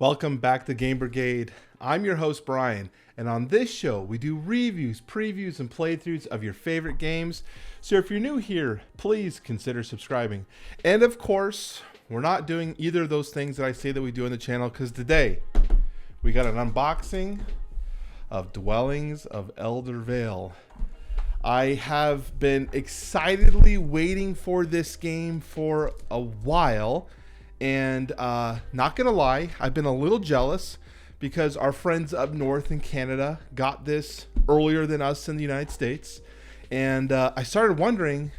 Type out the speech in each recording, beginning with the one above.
Welcome back to Game Brigade. I'm your host, Brian, and on this show, we do reviews, previews, and playthroughs of your favorite games. So if you're new here, please consider subscribing. And of course, we're not doing either of those things that I say that we do on the channel, because today, we got an unboxing of Dwellings of Eldervale. I have been excitedly waiting for this game for a while. And not gonna lie, I've been a little jealous because our friends up north in Canada got this earlier than us in the United States. And I started wondering,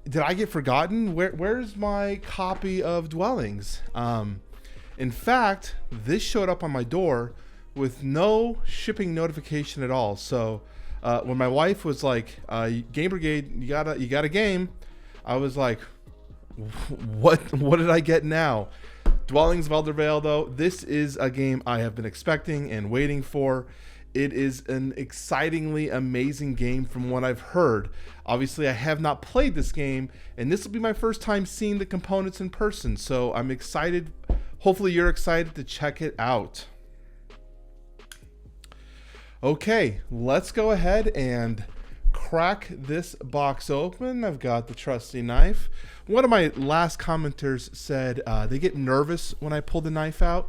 did I get forgotten? Where's my copy of Dwellings? In fact, this showed up on my door with no shipping notification at all. So when my wife was like, Game Brigade, you got a game, I was like, what did I get now? Dwellings of Eldervale, though, this is a game I have been expecting and waiting for. It is an excitingly amazing game from what I've heard. Obviously, I have not played this game, and this will be my first time seeing the components in person, so I'm excited. Hopefully you're excited to check it out. Okay, let's go ahead and crack this box open. I've got the trusty knife. One of my last commenters said they get nervous when I pull the knife out.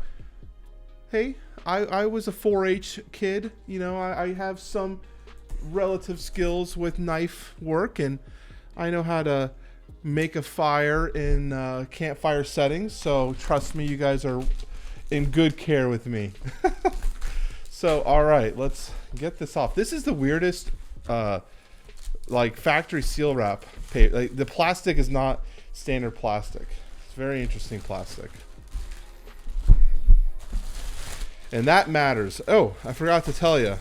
Hey, I was a 4-H kid. You know, I have some relative skills with knife work, and I know how to make a fire in campfire settings. So trust me, you guys are in good care with me. So, all right, let's get this off. This is the weirdest like factory seal wrap paper. Like, the plastic is not standard plastic. It's very interesting plastic, and that matters. Oh, I forgot to tell you,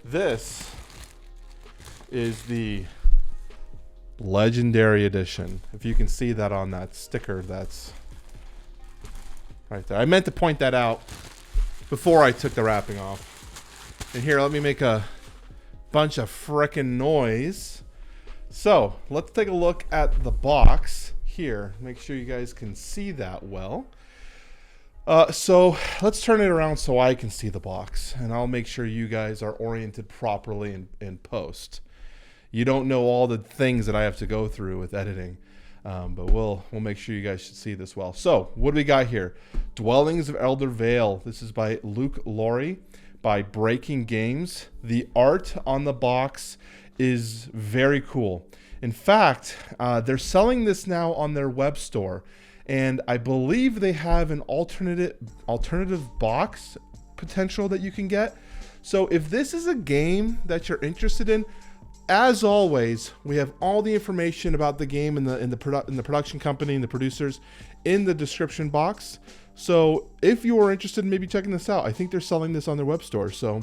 this is the legendary edition. If you can see that on that sticker, that's right there. I meant to point that out before I took the wrapping off. And here, let me make a bunch of frickin' noise. So let's take a look at the box here. Make sure you guys can see that well. So let's turn it around so I can see the box, and I'll make sure you guys are oriented properly in post. You don't know all the things that I have to go through with editing, but we'll make sure you guys should see this well. So what do we got here? Dwellings of Eldervale. This is by Luke Laurie, by Breaking Games. The art on the box is very cool. In fact, they're selling this now on their web store, and I believe they have an alternative box potential that you can get. So if this is a game that you're interested in, as always, we have all the information about the game and the production company and the producers in the description box. So if you are interested in maybe checking this out, I think they're selling this on their web store. So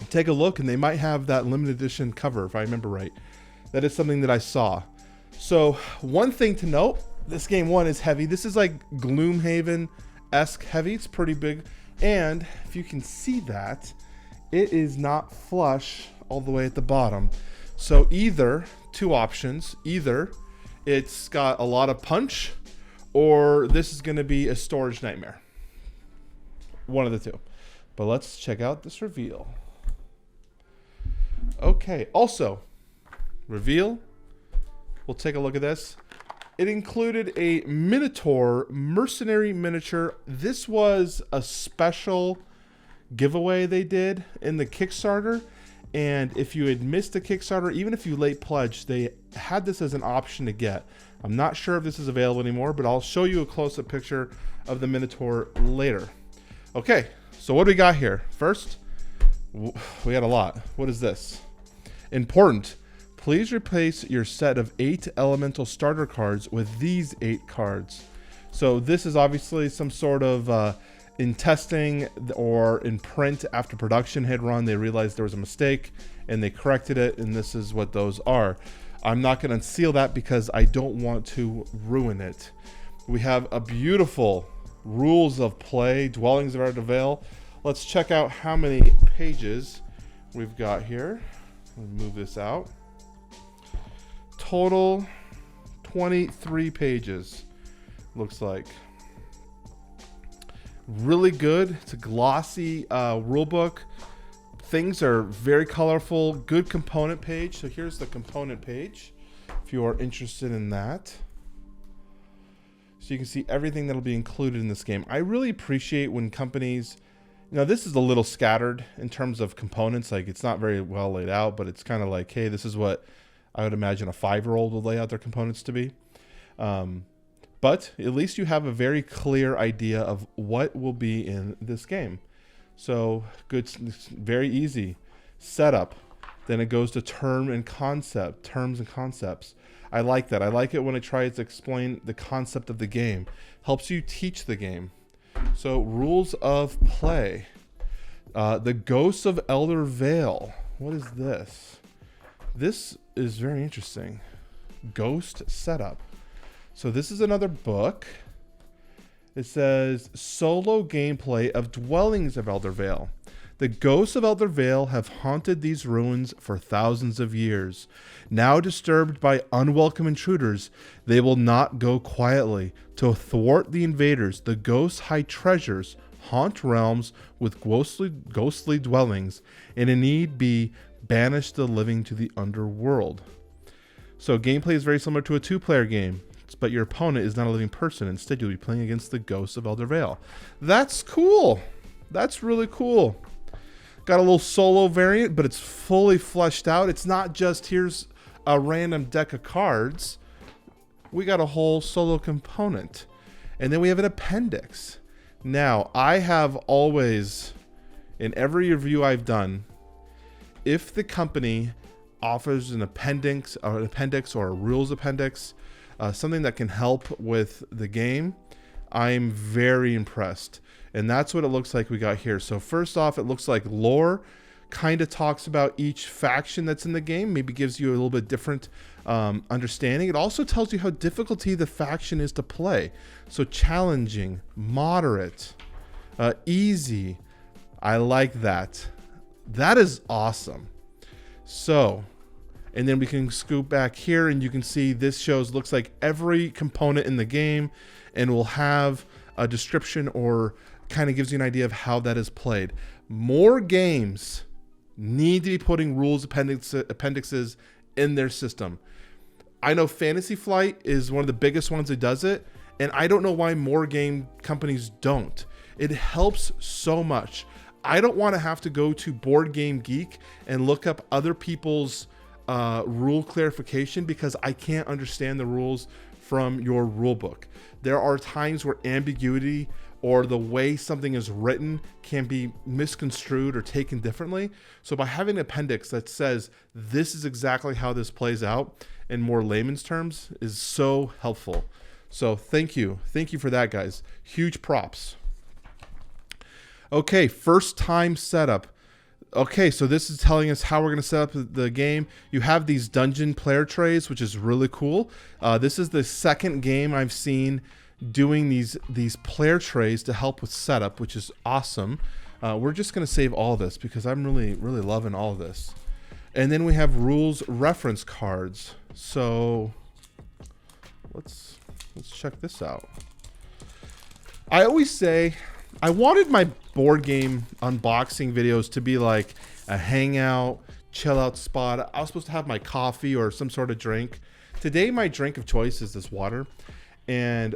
take a look, and they might have that limited edition cover, if I remember right. That is something that I saw. So one thing to note, this game one is heavy. This is like Gloomhaven-esque heavy. It's pretty big. And if you can see that, it is not flush all the way at the bottom. So either, two options, either it's got a lot of punch, or this is going to be a storage nightmare. One of the two. But let's check out this reveal. Okay, also, reveal. We'll take a look at this. It included a Minotaur mercenary miniature. This was a special giveaway they did in the Kickstarter. And if you had missed the Kickstarter, even if you late pledged, they had this as an option to get. I'm not sure if this is available anymore, but I'll show you a close-up picture of the Minotaur later. Okay, so what do we got here? First, we got a lot. What is this? Important. Please replace your set of 8 elemental starter cards with these 8 cards. So this is obviously some sort of in testing or in print after production had run, they realized there was a mistake and they corrected it, and this is what those are. I'm not going to unseal that because I don't want to ruin it. We have a beautiful rules of play, Dwellings of Eldervale. Let's check out how many pages we've got here. Let me move this out. Total 23 pages, looks like. Really good. It's a glossy rule book. Things are very colorful. Good component page. So here's the component page if you are interested in that. So you can see everything that'll be included in this game. I really appreciate when companies, you know, this is a little scattered in terms of components. Like, it's not very well laid out, but it's kind of like, hey, this is what I would imagine a 5-year-old would lay out their components to be. But at least you have a very clear idea of what will be in this game. So good, very easy setup. Then it goes to terms and concepts. I like that. I like it when it tries to explain the concept of the game. Helps you teach the game. So rules of play. The Ghosts of Eldervale. What is this? This is very interesting. Ghost setup. So this is another book. It says solo gameplay of Dwellings of Eldervale. The ghosts of Eldervale have haunted these ruins for thousands of years. Now disturbed by unwelcome intruders, they will not go quietly. To thwart the invaders, the ghosts hide treasures, haunt realms with ghostly dwellings, and in need be banish the living to the underworld. So gameplay is very similar to a 2-player game, but your opponent is not a living person. Instead, you'll be playing against the ghosts of Eldervale. That's cool. That's really cool. Got a little solo variant, but it's fully fleshed out. It's not just here's a random deck of cards. We got a whole solo component. And then we have an appendix. Now, I have always, in every review I've done, if the company offers an appendix or a rules appendix, something that can help with the game, I'm very impressed. And that's what it looks like we got here. So first off, it looks like lore kind of talks about each faction that's in the game, maybe gives you a little bit different understanding. It also tells you how difficulty the faction is to play. So challenging, moderate, easy. I like that. That is awesome. So, and then we can scoop back here and you can see this looks like every component in the game, and will have a description or kind of gives you an idea of how that is played. More games need to be putting rules appendixes in their system. I know Fantasy Flight is one of the biggest ones that does it, and I don't know why more game companies don't. It helps so much. I don't want to have to go to Board Game Geek and look up other people's rule clarification because I can't understand the rules from your rule book. There are times where ambiguity or the way something is written can be misconstrued or taken differently. So by having an appendix that says this is exactly how this plays out in more layman's terms is so helpful. So thank you for that, guys. Huge props. Okay, first time setup. Okay, so this is telling us how we're going to set up the game. You have these dungeon player trays, which is really cool. This is the second game I've seen doing these player trays to help with setup, which is awesome. We're just going to save all this because I'm really loving all of this. And then we have rules reference cards. So let's check this out. I always say I wanted my board game unboxing videos to be like a hangout, chill out spot. I was supposed to have my coffee or some sort of drink. Today, my drink of choice is this water. And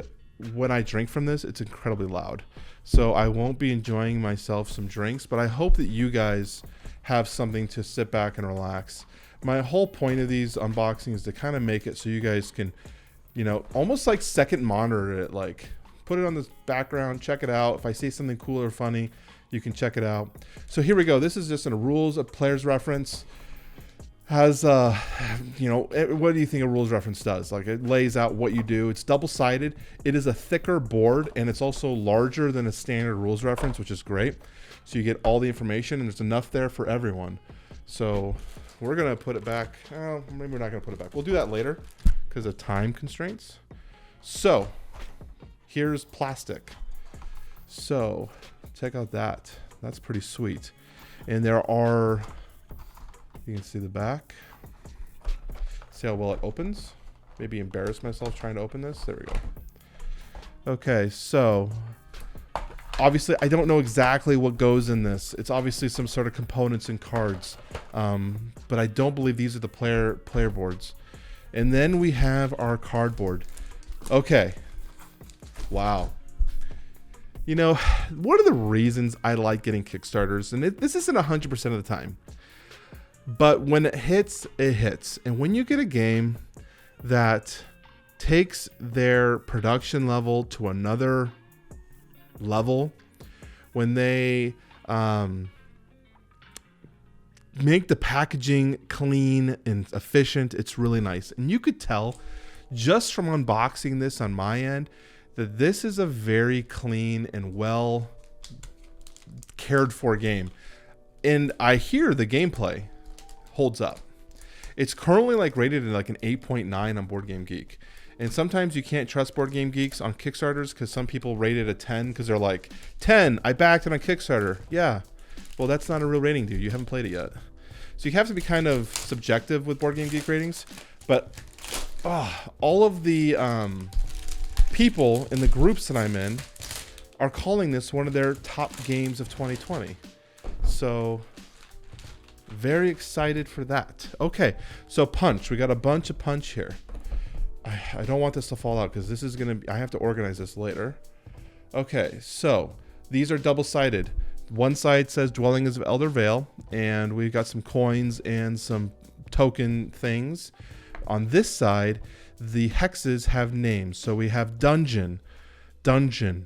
when I drink from this, it's incredibly loud. So I won't be enjoying myself some drinks, but I hope that you guys have something to sit back and relax. My whole point of these unboxings is to kind of make it so you guys can, you know, almost like second monitor it, like put it on the background, check it out. If I say something cool or funny, you can check it out. So here we go. This is just a rules of players reference. Has, you know, what do you think a rules reference does? Like, it lays out what you do. It's double-sided. It is a thicker board, and it's also larger than a standard rules reference, which is great. So you get all the information, and there's enough there for everyone. So we're going to put it back. Oh, maybe we're not going to put it back. We'll do that later because of time constraints. So here's plastic. So check out that. That's pretty sweet. And there are... You can see the back. See how well it opens? Maybe embarrass myself trying to open this. There we go. Okay, so obviously, I don't know exactly what goes in this. It's obviously some sort of components and cards, but I don't believe these are the player boards. And then we have our cardboard. Okay. Wow. You know, one of the reasons I like getting Kickstarters, and this isn't 100% of the time, but when it hits, it hits. And when you get a game that takes their production level to another level, when they make the packaging clean and efficient, it's really nice. And you could tell just from unboxing this on my end that this is a very clean and well cared for game. And I hear the gameplay holds up. It's currently like rated at like an 8.9 on Board Game Geek. And sometimes you can't trust Board Game Geeks on Kickstarters because some people rate it a 10 because they're like, 10, I backed it on Kickstarter. Yeah. Well, that's not a real rating, dude. You haven't played it yet. So you have to be kind of subjective with Board Game Geek ratings. But all of the people in the groups that I'm in are calling this one of their top games of 2020. So very excited for that. Okay, so Punch. We got a bunch of Punch here. I don't want this to fall out because this is going to... I have to organize this later. Okay, so these are double-sided. One side says Dwellings of Eldervale, and we've got some coins and some token things. On this side, the hexes have names. So we have Dungeon,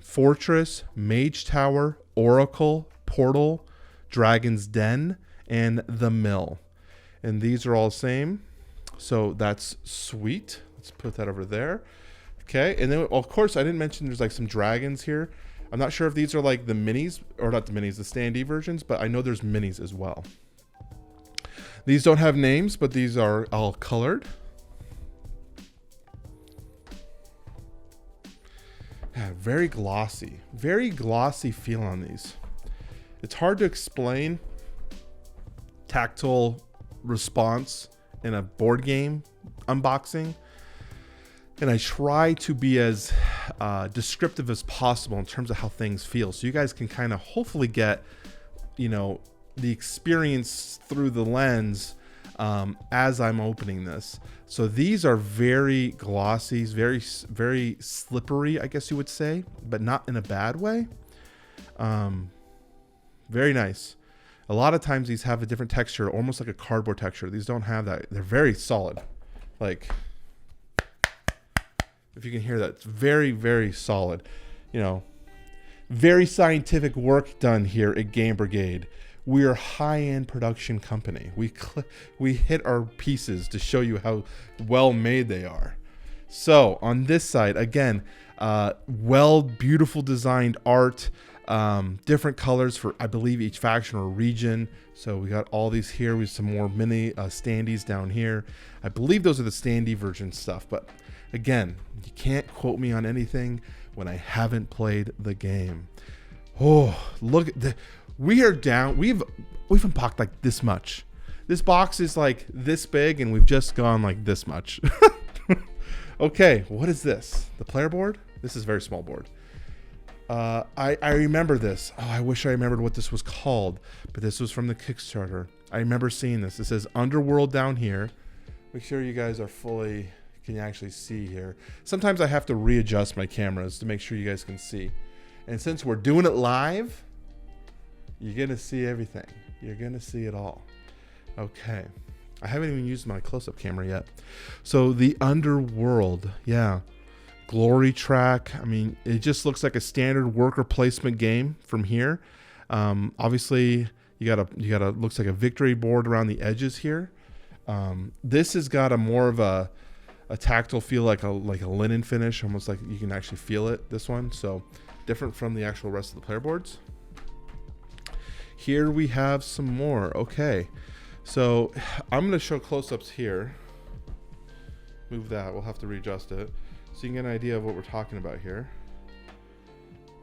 Fortress, Mage Tower, Oracle, Portal, Dragon's Den, and The Mill. And these are all the same. So that's sweet. Let's put that over there. Okay, and then, well, of course, I didn't mention there's like some dragons here. I'm not sure if these are like the minis, or not the minis, the standee versions, but I know there's minis as well. These don't have names, but these are all colored. Yeah, very glossy feel on these. It's hard to explain tactile response in a board game unboxing. And I try to be as descriptive as possible in terms of how things feel. So you guys can kind of hopefully get, you know, the experience through the lens as I'm opening this. So these are very glossy, very slippery, I guess you would say, but not in a bad way. Very nice. A lot of times these have a different texture, almost like a cardboard texture. These don't have that. They're very solid. Like, if you can hear that, it's very, very solid. You know, very scientific work done here at Game Brigade. We are a high-end production company. We hit our pieces to show you how well made they are. So on this side, again, beautiful designed art, different colors for, I believe, each faction or region. So we got all these here. We have some more mini standees down here. I believe those are the standee version stuff. But again, you can't quote me on anything when I haven't played the game. Oh, look at the... We are down. We've unboxed like this much. This box is like this big, and we've just gone like this much. Okay, what is this? The player board? This is a very small board. I remember this. Oh, I wish I remembered what this was called, but this was from the Kickstarter. I remember seeing this. It says Underworld down here. Make sure you guys are fully... Can you actually see here? Sometimes I have to readjust my cameras to make sure you guys can see. And since we're doing it live... You're going to see everything. You're going to see it all. Okay. I haven't even used my close-up camera yet. So the Underworld. Yeah. Glory track. I mean, it just looks like a standard worker placement game from here. Obviously, you got a looks like a victory board around the edges here. This has got a more of a tactile feel, like a linen finish, almost like you can actually feel it, this one. So different from the actual rest of the player boards. Here we have some more. Okay, so I'm going to show close-ups here. Move that. We'll have to readjust it so you can get an idea of what we're talking about here.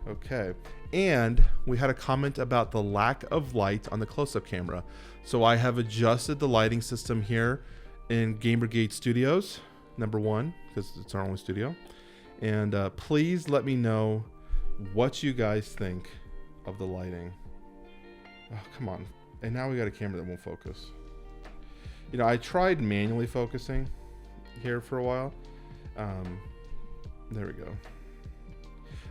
Okay, and we had a comment about the lack of light on the close-up camera. So I have adjusted the lighting system here in Game Brigade Studios, #1, because it's our only studio. And please let me know what you guys think of the lighting. Oh, come on. And now we got a camera that won't focus. You know, I tried manually focusing here for a while. There we go.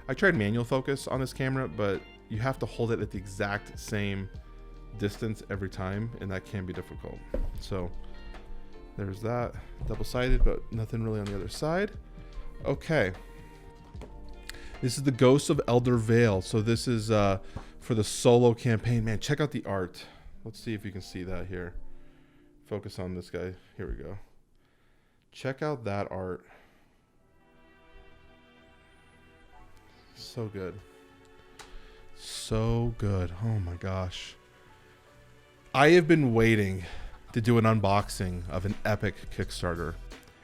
I tried manual focus on this camera, but you have to hold it at the exact same distance every time, and that can be difficult. So there's that. Double-sided, but nothing really on the other side. Okay. This is the Ghosts of Eldervale. So this is for the solo campaign. Man, check out the art. Let's see if you can see that here. Focus on this guy. Here we go. Check out that art. So good. So good. Oh my gosh. I have been waiting to do an unboxing of an epic Kickstarter.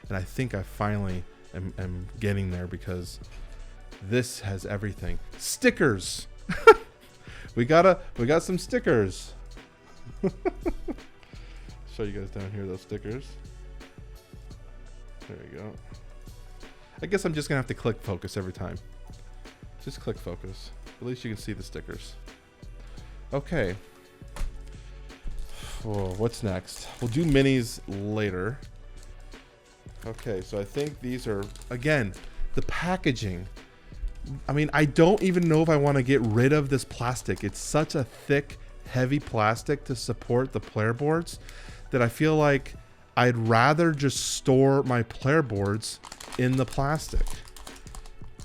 And I think I finally am getting there because this has everything. Stickers. we got some stickers. Show you guys down here those stickers. There you go. I guess I'm just gonna have to click focus every time. Just click focus. At least you can see the stickers. Okay. Oh, what's next? We'll do minis later. Okay, so I think these are, again, the packaging. I mean, I don't even know if I want to get rid of this plastic. It's such a thick, heavy plastic to support the player boards that I feel like I'd rather just store my player boards in the plastic.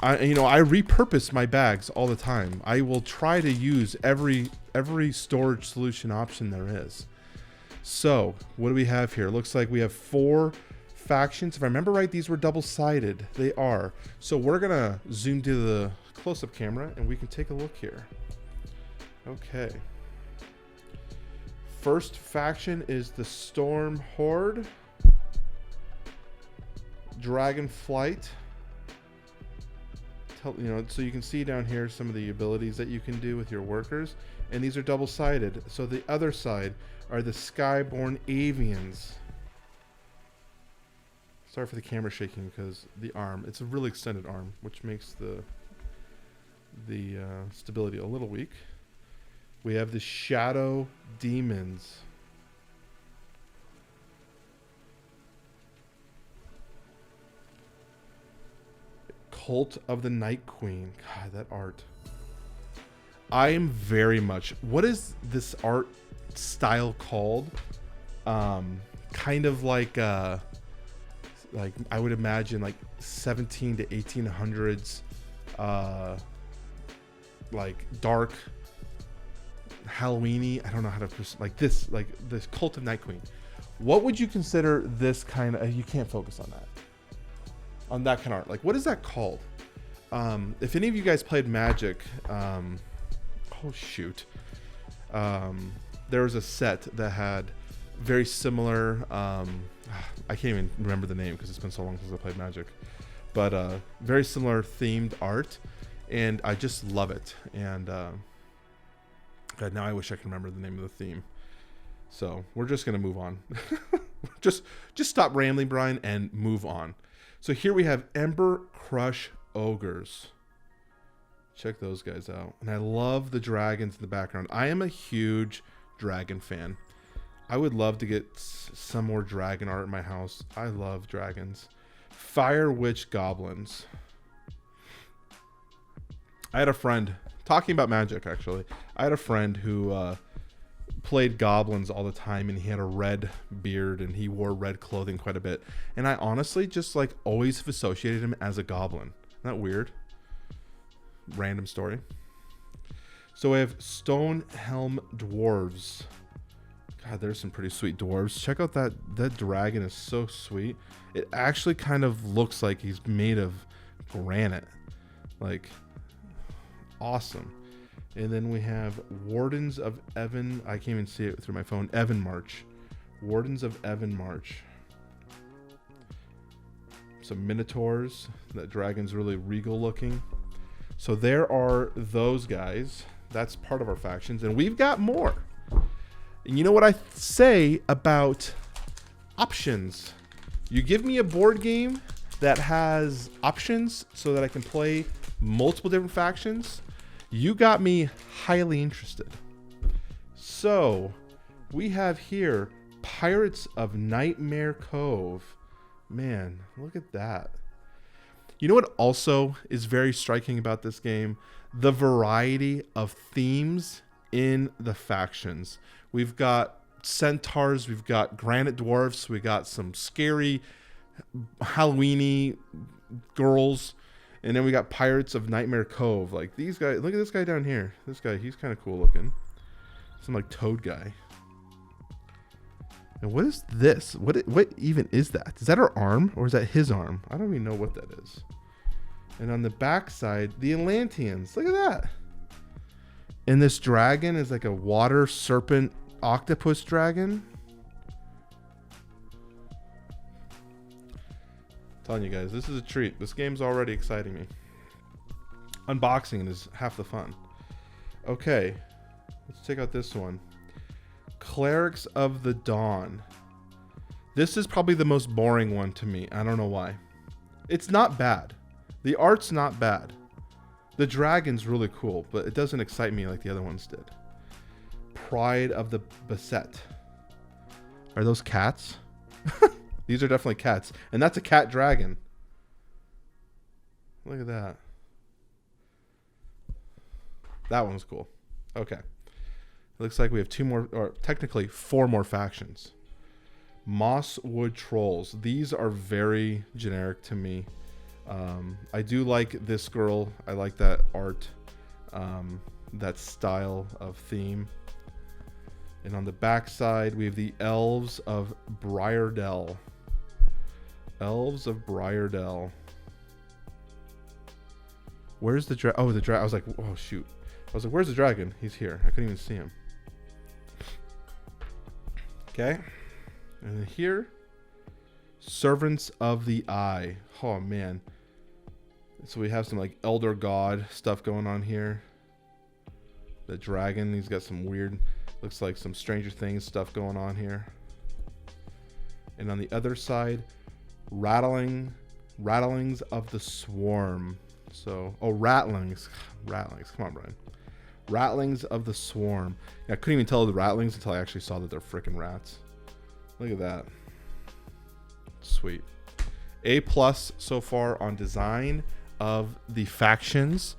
I repurpose my bags all the time. I will try to use every storage solution option there is. So what do we have here? Looks like we have 4 factions. If I remember right, these were double-sided. They are. So we're gonna zoom to the close-up camera and we can take a look here. Okay. First faction is the Storm Horde. Dragon Flight. So you can see down here some of the abilities that you can do with your workers, and these are double-sided. So the other side are the Skyborn Avians. Sorry for the camera shaking because the arm, it's a really extended arm, which makes the stability a little weak. We have the Shadow Demons. Cult of the Night Queen. God, that art. I am very much... What is this art style called? Kind of like I would imagine like 17 to 1800s, like dark, Halloween-y. I don't know how to like this Cult of Night Queen. What would you consider this kind of? You can't focus on that. On that kind of art, like what is that called? If any of you guys played Magic, oh shoot, there was a set that had very similar. I can't even remember the name because it's been so long since I played Magic, but very similar themed art, and I just love it. And God, now I wish I could remember the name of the theme. So we're just gonna move on. just stop rambling, Brian, and move on. So here we have Ember Crush Ogres. Check those guys out. And I love the dragons in the background. I am a huge dragon fan. I would love to get some more dragon art in my house. I love dragons. Fire Witch Goblins. I had a friend, talking about Magic actually, I had a friend who played goblins all the time, and he had a red beard and he wore red clothing quite a bit, and I honestly just like always have associated him as a goblin. Isn't that weird? Random story. So we have Stone Helm Dwarves. God, there's some pretty sweet dwarves. Check out that dragon is so sweet. It actually kind of looks like he's made of granite. Like, awesome. And then we have Wardens of Evan. I can't even see it through my phone. Evan March. Wardens of Evan March. Some Minotaurs. That dragon's really regal looking. So there are those guys. That's part of our factions. And we've got more. And you know what I say about options? You give me a board game that has options so that I can play multiple different factions. You got me highly interested. So we have here Pirates of Nightmare Cove. Man, look at that. You know what also is very striking about this game? The variety of themes in the factions. We've got centaurs, we've got granite dwarfs, we got some scary Halloweeny girls, and then we got Pirates of Nightmare Cove. Like these guys, look at this guy down here. This guy, he's kind of cool looking. Some like toad guy. And what is this? What even is that? Is that her arm or is that his arm? I don't even know what that is. And on the back side, the Atlanteans. Look at that. And this dragon is like a water serpent octopus dragon. I'm telling you guys, this is a treat. This game's already exciting me. Unboxing is half the fun. Okay, let's check out this one. Clerics of the Dawn. This is probably the most boring one to me. I don't know why. It's not bad. The art's not bad. The dragon's really cool, but it doesn't excite me like the other ones did. Pride of the Beset. Are those cats? These are definitely cats. And that's a cat dragon. Look at that. That one's cool. Okay. Looks like we have 2 more, or technically 4 more factions. Mosswood Trolls. These are very generic to me. I do like this girl. I like that art, that style of theme. And on the back side, we have the Elves of Briardell. Elves of Briardell. Where's the dragon? Oh, the dragon. I was like, oh, shoot. I was like, where's the dragon? He's here. I couldn't even see him. Okay. And then here, Servants of the Eye. Oh, man. So we have some like Elder God stuff going on here. The dragon, he's got some weird, looks like some Stranger Things stuff going on here. And on the other side, Rattlings of the Swarm. So, oh, Rattlings. Rattlings. Come on, Brian. Rattlings of the Swarm. Yeah, I couldn't even tell the Rattlings until I actually saw that they're freaking rats. Look at that. Sweet. A+ so far on design of the factions.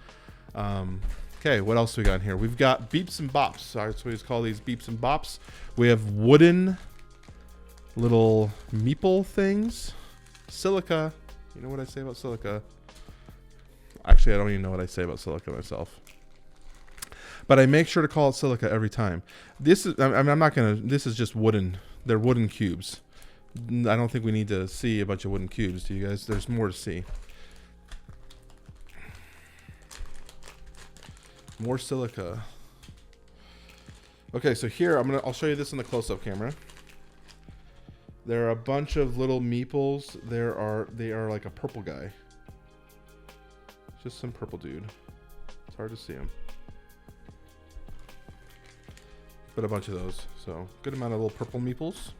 Okay, what else we got in here? We've got beeps and bops. Sorry, that's what we call these, beeps and bops. We have wooden little meeple things. Silica. You know what I say about silica? Actually, I don't even know what I say about silica myself. But I make sure to call it silica every time. This is, I mean, I'm not gonna, this is just wooden. They're wooden cubes. I don't think we need to see a bunch of wooden cubes, do you guys? There's more to see. More silica. Okay, so here I'll show you this in the close-up camera. There are a bunch of little meeples. They are like a purple guy. Just some purple dude. It's hard to see him. But a bunch of those. So good amount of little purple meeples.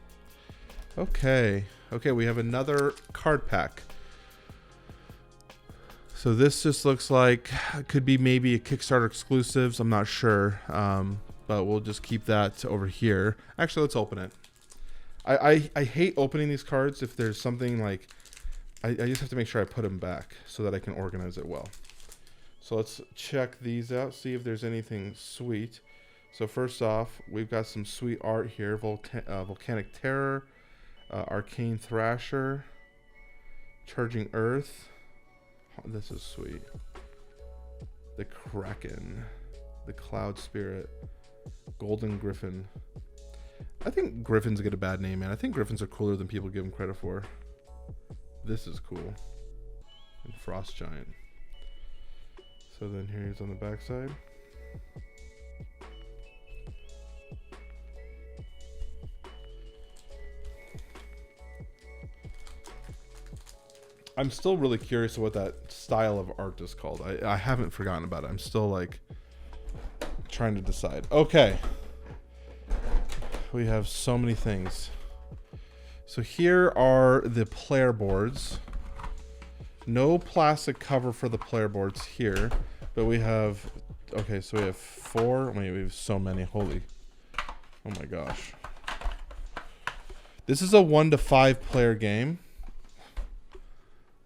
Okay. Okay, we have another card pack. So this just looks like it could be maybe a Kickstarter exclusives. I'm not sure. But we'll just keep that over here. Actually, let's open it. I hate opening these cards if there's something like... I just have to make sure I put them back so that I can organize it well. So let's check these out, see if there's anything sweet. So first off, we've got some sweet art here. Volcanic Terror, Arcane Thrasher, Charging Earth. Oh, this is sweet. The Kraken, the Cloud Spirit, Golden Griffin. I think Griffins get a bad name, man. I think Griffins are cooler than people give them credit for. This is cool. And Frost Giant. So then here's on the back side. I'm still really curious what that style of art is called. I haven't forgotten about it. I'm still like trying to decide. Okay. We have so many things. So here are the player boards. No plastic cover for the player boards here, but we have Okay, so we have 4. Wait, we have so many. Holy. Oh my gosh. This is a 1 to 5 player game.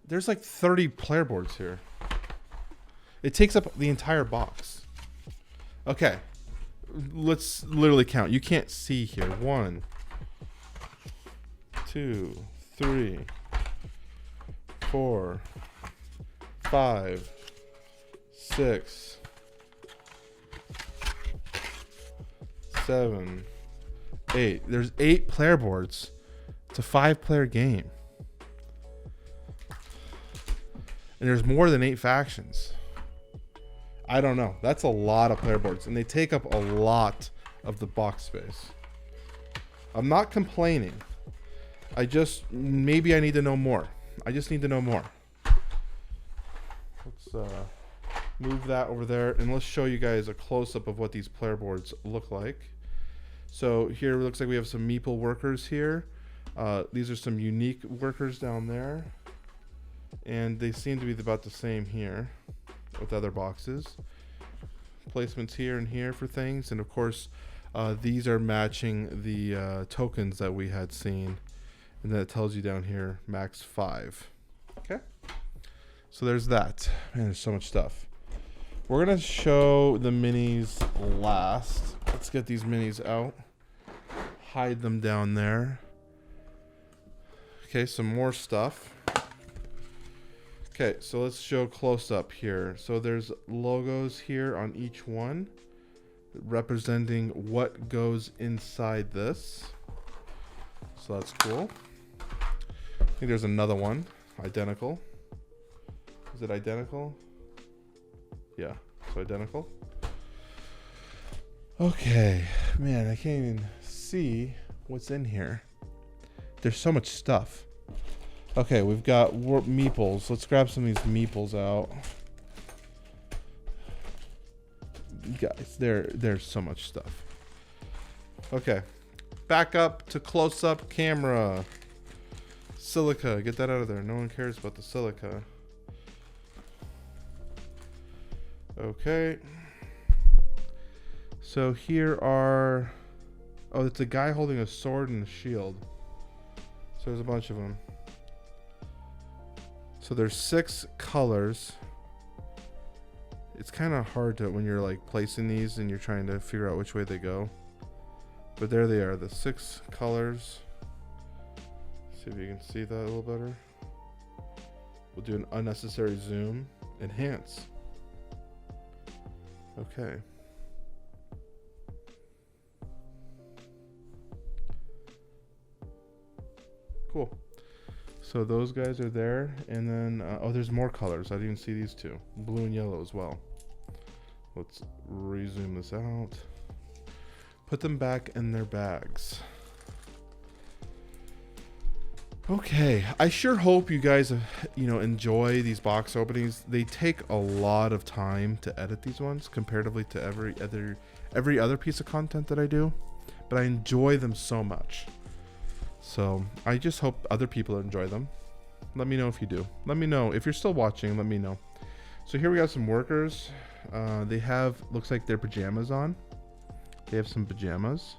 There's like 30 player boards here. It takes up the entire box. Okay. Let's literally count. You can't see here. 1, 2, 3, 4, 5, 6, 7, 8. There's 8 player boards. It's a 5 player game. And there's more than 8 factions. I don't know. That's a lot of player boards. And they take up a lot of the box space. I'm not complaining. Maybe I need to know more. I just need to know more. Let's move that over there. And let's show you guys a close-up of what these player boards look like. So here it looks like we have some meeple workers here. These are some unique workers down there. And they seem to be about the same here with other boxes. Placements here and here for things. And of course, these are matching the tokens that we had seen. And then it tells you down here, max 5. Okay. So there's that. Man, there's so much stuff. We're going to show the minis last. Let's get these minis out. Hide them down there. Okay, some more stuff. Okay, so let's show close up here. So there's logos here on each one representing what goes inside this. So that's cool. I think there's another one, identical. Is it identical? Yeah, it's identical. Okay, man, I can't even see what's in here. There's so much stuff. Okay, we've got meeples. Let's grab some of these meeples out. Guys, there's so much stuff. Okay, back up to close-up camera. Silica, get that out of there. No one cares about the silica. Okay. So here are... Oh, it's a guy holding a sword and a shield. So there's a bunch of them. So there's 6 colors. It's kind of hard to when you're like placing these and you're trying to figure out which way they go. But there they are, the 6 colors. See if you can see that a little better. We'll do an unnecessary zoom. Enhance. Okay. Cool. So those guys are there, and then oh, there's more colors. I didn't even see these 2, blue and yellow as well. Let's rezoom this out. Put them back in their bags. Okay, I sure hope you guys, enjoy these box openings. They take a lot of time to edit these ones, comparatively to every other piece of content that I do, but I enjoy them so much. So I just hope other people enjoy them. Let me know if you do. Let me know if you're still watching. Let me know. So here we got some workers. They have, looks like their pajamas on. They have some pajamas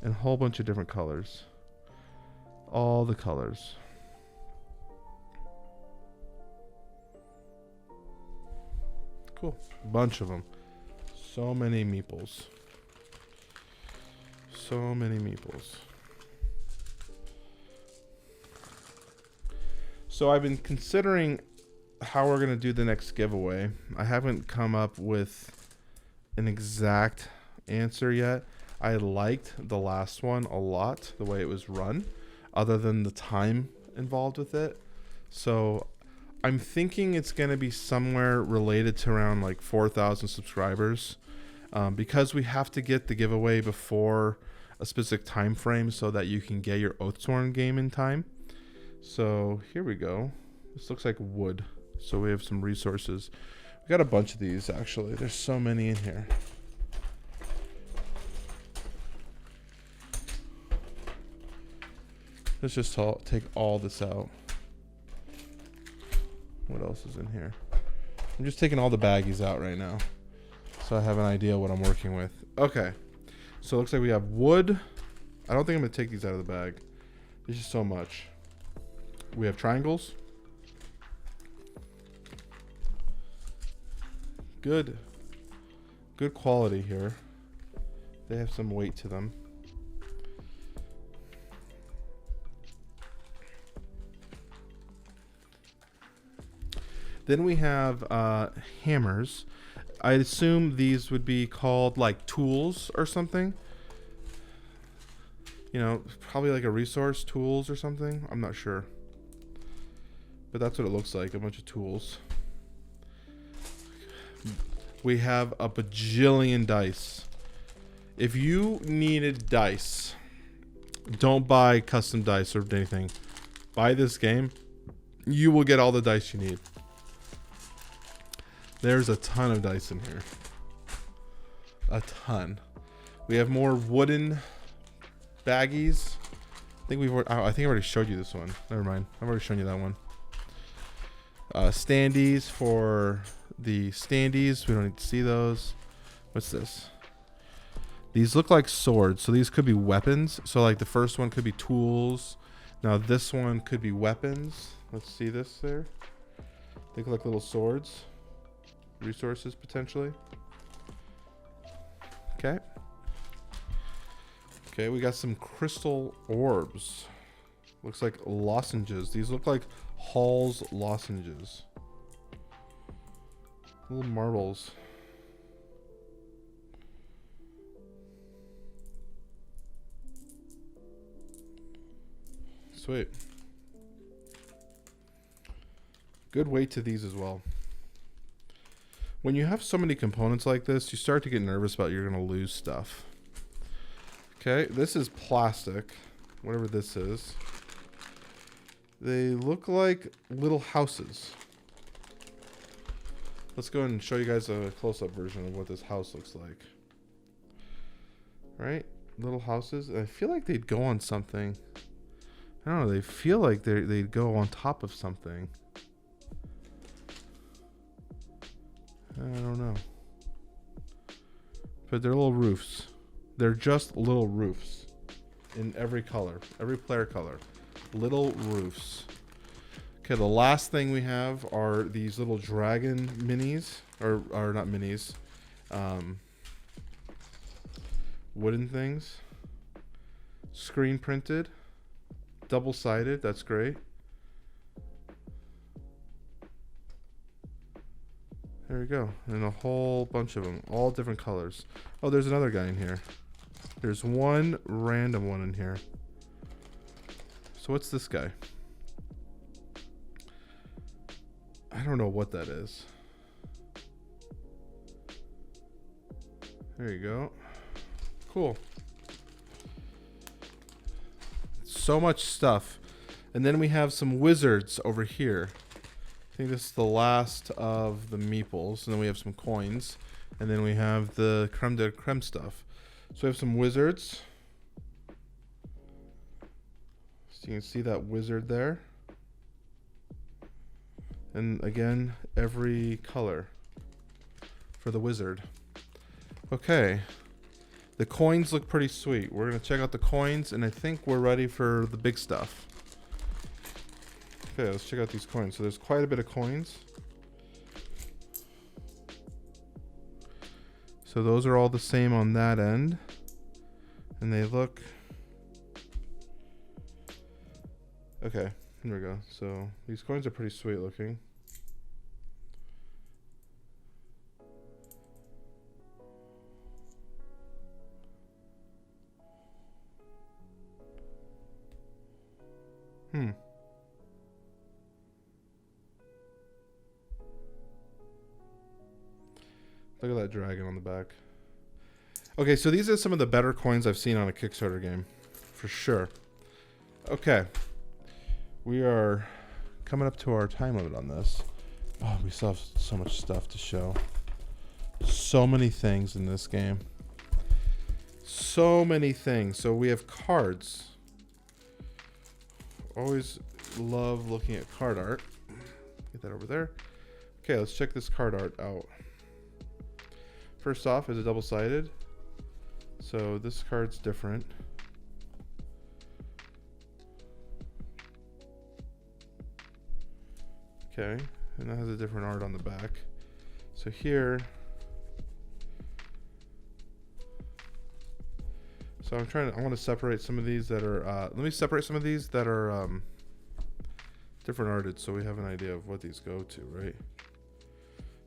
and a whole bunch of different colors. All the colors. Cool. Bunch of them. So many meeples. So many meeples. So I've been considering how we're going to do the next giveaway. I haven't come up with an exact answer yet. I liked the last one a lot, the way it was run, other than the time involved with it. So I'm thinking it's going to be somewhere related to around like 4,000 subscribers, because we have to get the giveaway before a specific time frame so that you can get your Oathsworn game in time. So here we go. This looks like wood. So we have some resources. We got a bunch of these actually. There's so many in here. Let's just take all this out. What else is in here? I'm just taking all the baggies out right now. So I have an idea what I'm working with. Okay. So it looks like we have wood. I don't think I'm going to take these out of the bag. There's just so much. We have triangles. Good quality here. They have some weight to them. Then we have hammers. I assume these would be called like tools or something. You know, probably like a resource, tools or something. I'm not sure. But that's what it looks like, a bunch of tools. We have a bajillion dice. If you needed dice, don't buy custom dice or anything. Buy this game. You will get all the dice you need. There's a ton of dice in here. A ton. We have more wooden baggies. I think I already showed you this one. Never mind. I've already shown you that one. Standees for the standees. We don't need to see those. What's this? These look like swords, so these could be weapons. So like the first one could be tools. Now this one could be weapons. Let's see this there. They look like little swords. Resources potentially. Okay. Okay, we got some crystal orbs. Looks like lozenges. These look like Hall's lozenges. Little marbles. Sweet. Good weight to these as well. When you have so many components like this, you start to get nervous about you're going to lose stuff. Okay, this is plastic, whatever this is. They look like little houses. Let's go ahead and show you guys a close-up version of what this house looks like. Right? Little houses. I feel like they'd go on something. I don't know, they feel like they'd go on top of something. I don't know. But they're little roofs. They're just little roofs. In every color. Every player color. Little roofs. Okay, the last thing we have are these little dragon minis. Or not minis. Wooden things. Screen printed. Double-sided. That's great. There we go. And a whole bunch of them. All different colors. Oh, there's another guy in here. There's one random one in here. So what's this guy? I don't know what that is. There you go. Cool. So much stuff. And then we have some wizards over here. I think this is the last of the meeples. And then we have some coins. And then we have the creme de creme stuff. So we have some wizards. So you can see that wizard there. And again, every color for the wizard. Okay. The coins look pretty sweet. We're going to check out the coins, and I think we're ready for the big stuff. Okay, let's check out these coins. So there's quite a bit of coins. So those are all the same on that end. And they look... Okay, here we go. So these coins are pretty sweet looking. Look at that dragon on the back. Okay, so these are some of the better coins I've seen on a Kickstarter game. For sure. Okay. We are coming up to our time limit on this. Oh, we still have so much stuff to show. So many things in this game. So many things. So we have cards. Always love looking at card art. Get that over there. Okay, let's check this card art out. First off, is it double-sided? So this card's different. Okay, and that has a different art on the back. So here, so I want to separate some of these that are, let me separate some of these that are different arted so we have an idea of what these go to, right?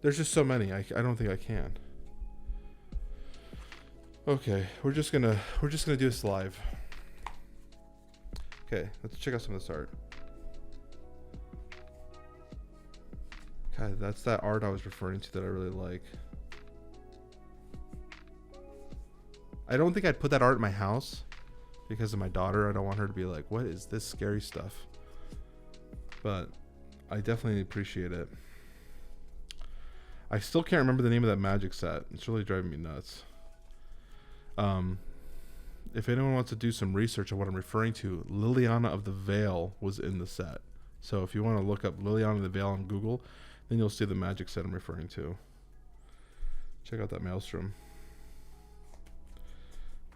There's just so many, I don't think I can. Okay, we're just gonna do this live. Okay, let's check out some of this art. God, that's that art I was referring to that I really like. I don't think I'd put that art in my house because of my daughter. I don't want her to be like, what is this scary stuff? But I definitely appreciate it. I still can't remember the name of that magic set. It's really driving me nuts. If anyone wants to do some research on what I'm referring to, Liliana of the Vale was in the set. So if you want to look up Liliana of the Vale on Google, then you'll see the magic set I'm referring to. Check out that Maelstrom.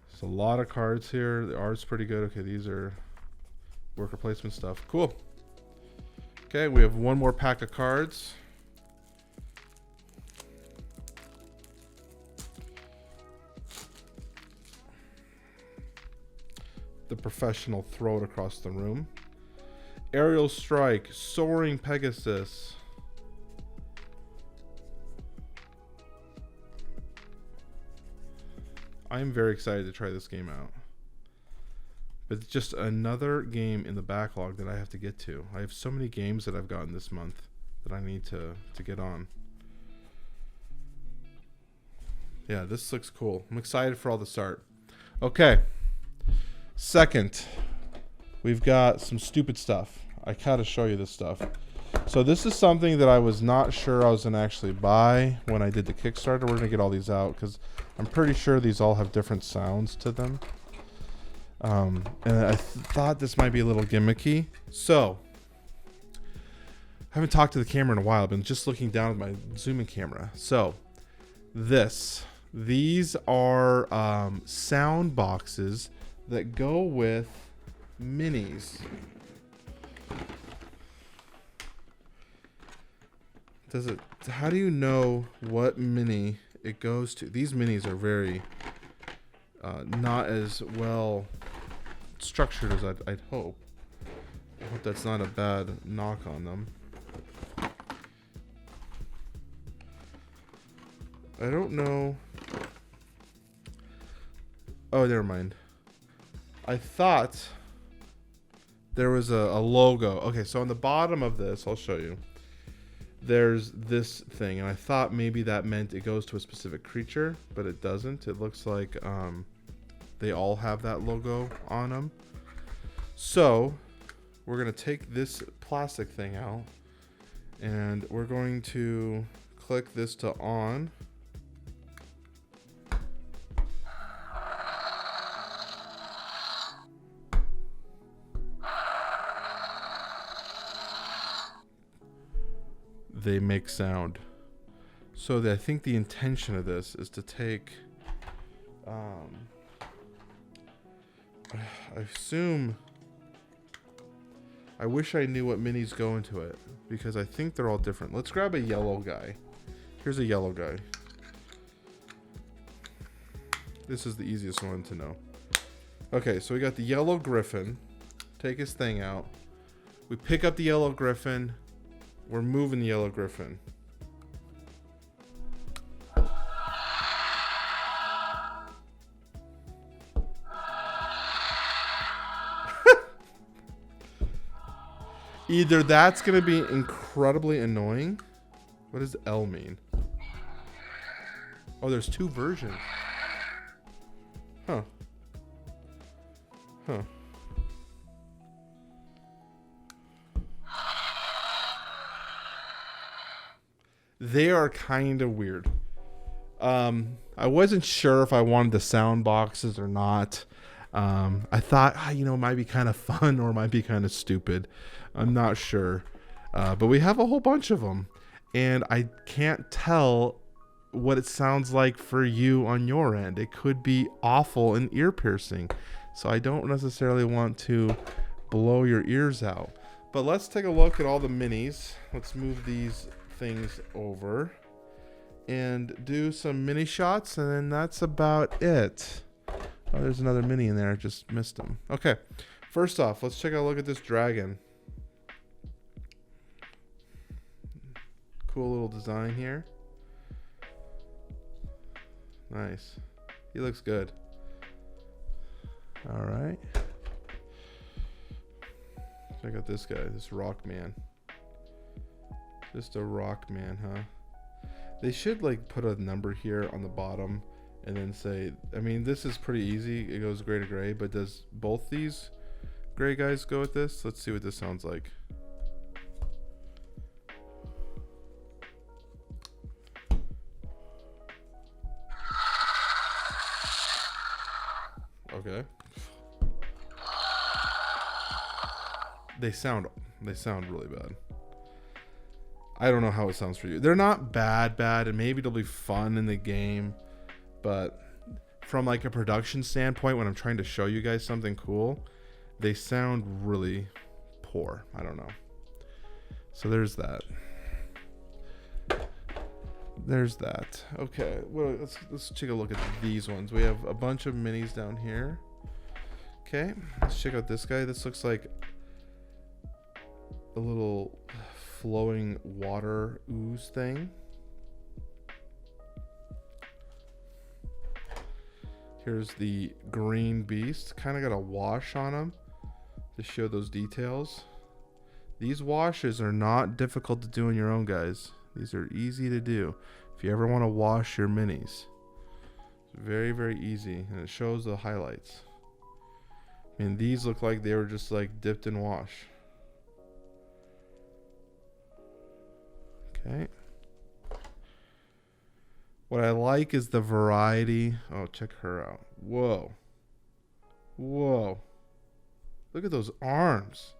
There's a lot of cards here. The art's pretty good. Okay, these are worker placement stuff. Cool. Okay, we have one more pack of cards. The professional throw it across the room. Aerial strike, soaring Pegasus. I'm very excited to try this game out. But it's just another game in the backlog that I have to get to. I have so many games that I've gotten this month that I need to get on. Yeah, this looks cool. I'm excited for all this art. Okay. Second, we've got some stupid stuff. I gotta show you this stuff. So this is something that I was not sure I was gonna actually buy when I did the Kickstarter. We're gonna get all these out because I'm pretty sure these all have different sounds to them. And I thought this might be a little gimmicky. So, I haven't talked to the camera in a while. I've been just looking down at my zooming camera. So, these are sound boxes that go with minis. How do you know what mini it goes to? These minis are very not as well structured as I'd hope. I hope that's not a bad knock on them. I don't know. Oh, never mind. I thought there was a logo. Okay, so on the bottom of this, I'll show you. There's this thing, and I thought maybe that meant it goes to a specific creature, but it doesn't. It looks like they all have that logo on them. So we're going to take this plastic thing out, and we're going to click this to on. They make sound. So I think the intention of this is to take I assume, I wish I knew what minis go into it because I think they're all different. Let's grab a yellow guy. Here's a yellow guy. This is the easiest one to know. Okay, so we got the yellow griffin. Take his thing out. We pick up the yellow griffin. We're moving the yellow griffin. Either that's going to be incredibly annoying. What does L mean? Oh, there's two versions. Huh. Huh. They are kind of weird. I wasn't sure if I wanted the sound boxes or not. I thought, it might be kind of fun or it might be kind of stupid. I'm not sure. But we have a whole bunch of them. And I can't tell what it sounds like for you on your end. It could be awful and ear piercing. So I don't necessarily want to blow your ears out. But let's take a look at all the minis. Let's move these things over and do some mini shots, and then that's about it. Oh, there's another mini in there. I just missed them. Okay, first off, let's take a look at this dragon. Cool little design here. Nice. He looks good. All right. Check out this guy, this rock man. Just a rock man, huh? They should like put a number here on the bottom and then say, I mean, this is pretty easy. It goes gray to gray, but does both these gray guys go with this? Let's see what this sounds like. Okay. They sound really bad. I don't know how it sounds for you. They're not bad, and maybe it'll be fun in the game, but from like a production standpoint, when I'm trying to show you guys something cool, they sound really poor. I don't know. So there's that. There's that. Okay, well, let's take a look at these ones. We have a bunch of minis down here. Okay, let's check out this guy. This looks like a little flowing water ooze thing. Here's the green beast. Kind of got a wash on him to show those details. These washes are not difficult to do on your own, guys. These are easy to do. If you ever want to wash your minis, it's very, very easy, and it shows the highlights. I mean, these look like they were just like dipped in wash. Okay. What I like is the variety. Oh, check her out. Whoa. Whoa. Look at those arms.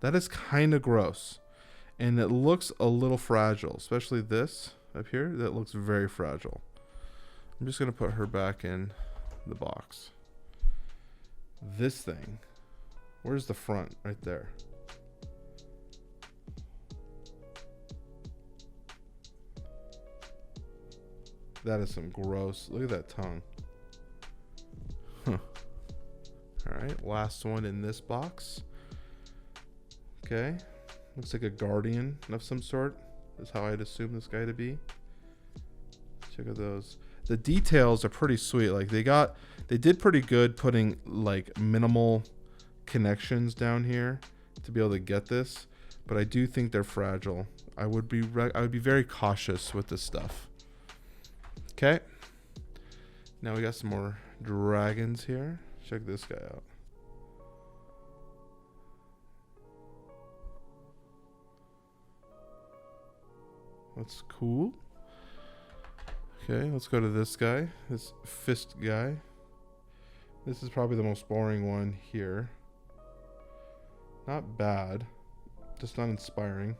That is kind of gross. And it looks a little fragile, especially this up here. That looks very fragile. I'm just going to put her back in the box. This thing. Where's the front? Right there. That is some gross. Look at that tongue. Huh. All right, last one in this box. Okay. Looks like a guardian of some sort. Is how I'd assume this guy to be. Check out those. The details are pretty sweet. Like they did pretty good putting like minimal connections down here to be able to get this. But I do think they're fragile. I would be very cautious with this stuff. Okay. Now we got some more dragons here. Check this guy out. That's cool. Okay, let's go to this guy. This fist guy. This is probably the most boring one here. Not bad. Just not inspiring.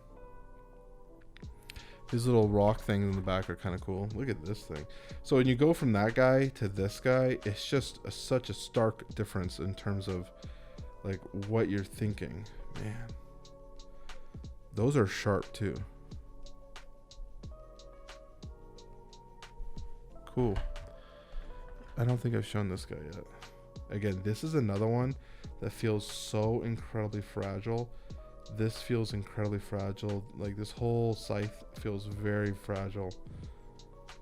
These little rock things in the back are kind of cool. Look at this thing. So when you go from that guy to this guy, it's just such a stark difference in terms of like what you're thinking. Man, those are sharp too. Cool. I don't think I've shown this guy yet. Again, this is another one that feels so incredibly fragile. This feels incredibly fragile. Like this whole scythe feels very fragile,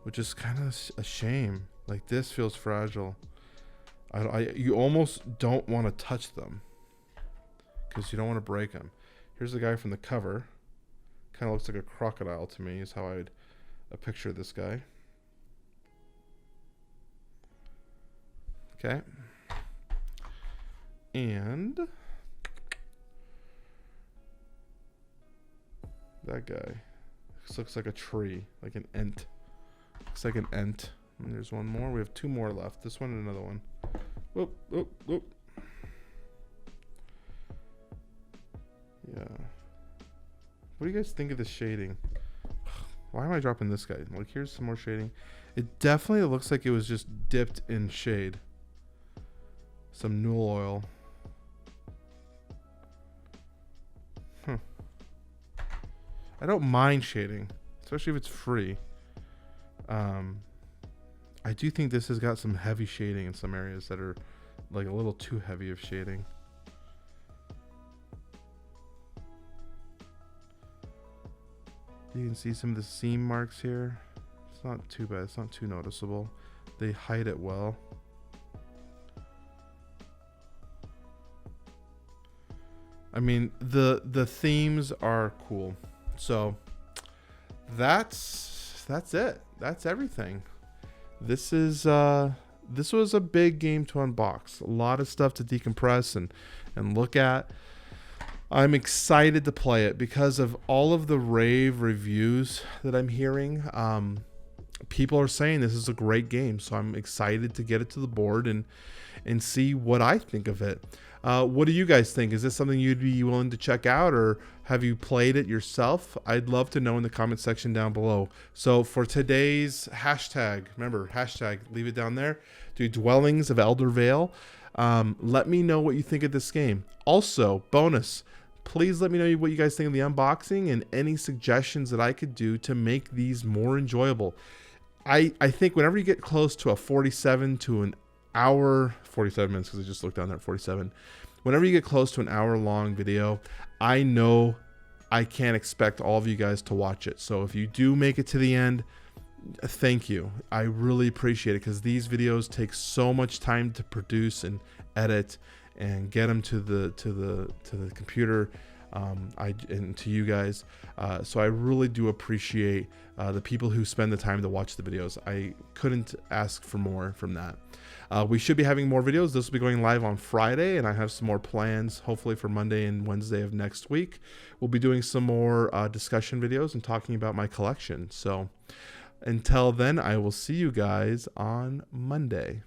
which is kind of a shame. Like this feels fragile. You almost don't want to touch them because you don't want to break them. Here's the guy from the cover. Kind of looks like a crocodile to me is how I'd picture this guy. Okay. And that guy. This looks like a tree, like an ent. Looks like an ent. And there's one more. We have two more left. This one and another one. Whoop, whoop, whoop. Yeah. What do you guys think of the shading? Why am I dropping this guy? Like, here's some more shading. It definitely looks like it was just dipped in shade. Some Newell oil. I don't mind shading, especially if it's free. I do think this has got some heavy shading in some areas that are like a little too heavy of shading. You can see some of the seam marks here. It's not too bad. It's not too noticeable. They hide it well. I mean, the themes are cool. So that's it. That's everything. This was a big game to unbox. A lot of stuff to decompress and look at. I'm excited to play it because of all of the rave reviews that I'm hearing. People are saying this is a great game, so I'm excited to get it to the board and see what I think of it. What do you guys think? Is this something you'd be willing to check out, or have you played it yourself? I'd love to know in the comment section down below. So for today's hashtag, remember, hashtag, leave it down there, do Dwellings of Eldervale. Let me know what you think of this game. Also, bonus, please let me know what you guys think of the unboxing and any suggestions that I could do to make these more enjoyable. I think whenever you get close to a 47 to an hour, 47 minutes, because I just looked down there at 47. Whenever you get close to an hour long video, I know I can't expect all of you guys to watch it. So if you do make it to the end, thank you. I really appreciate it, because these videos take so much time to produce and edit and get them to the computer, and to you guys. So I really do appreciate the people who spend the time to watch the videos. I couldn't ask for more from that. We should be having more videos. This will be going live on Friday, and I have some more plans, hopefully for Monday and Wednesday of next week. We'll be doing some more discussion videos and talking about my collection. So until then, I will see you guys on Monday.